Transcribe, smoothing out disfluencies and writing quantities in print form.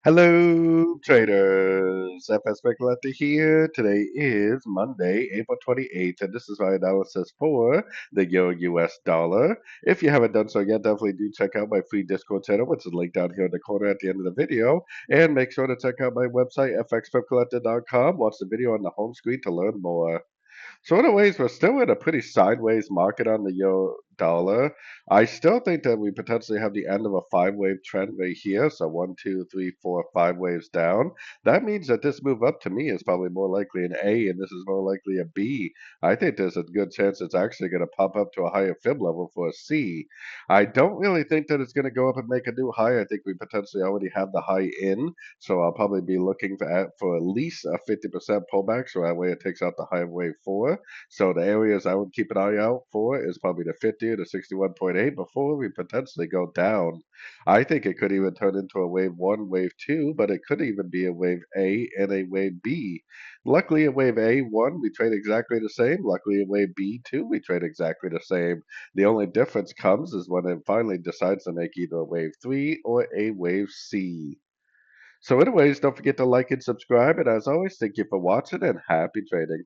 Hello, traders. FX Pip Collector here. Today is Monday, April 28th, and this is my analysis for the Euro-US dollar. If you haven't done so yet, definitely do check out my free Discord channel, which is linked down here in the corner at the end of the video. And make sure to check out my website, fxpipcollector.com. Watch the video on the home screen to learn more. So, anyways, we're still in a pretty sideways market on the euro dollar. I still think that we potentially have the end of a five-wave trend right here. So, one, two, three, four, five waves down. That means that this move up to me is probably more likely an A, and this is more likely a B. I think there's a good chance it's actually going to pop up to a higher fib level for a C. I don't really think that it's going to go up and make a new high. I think we potentially already have the high in. So I'll probably be looking for at least a 50% pullback, so that way it takes out the high wave 4. So the areas I would keep an eye out for is probably the 50 to 61.8 before we potentially go down. I think it could even turn into a wave 1, wave 2, but it could even be a wave A and a wave B. Luckily, a wave A1, we trade exactly the same. Luckily, a wave B2, we trade exactly the same. The only difference comes is when it finally decides to make either a wave 3 or a wave C. So anyways, don't forget to like and subscribe. And as always, thank you for watching and happy trading.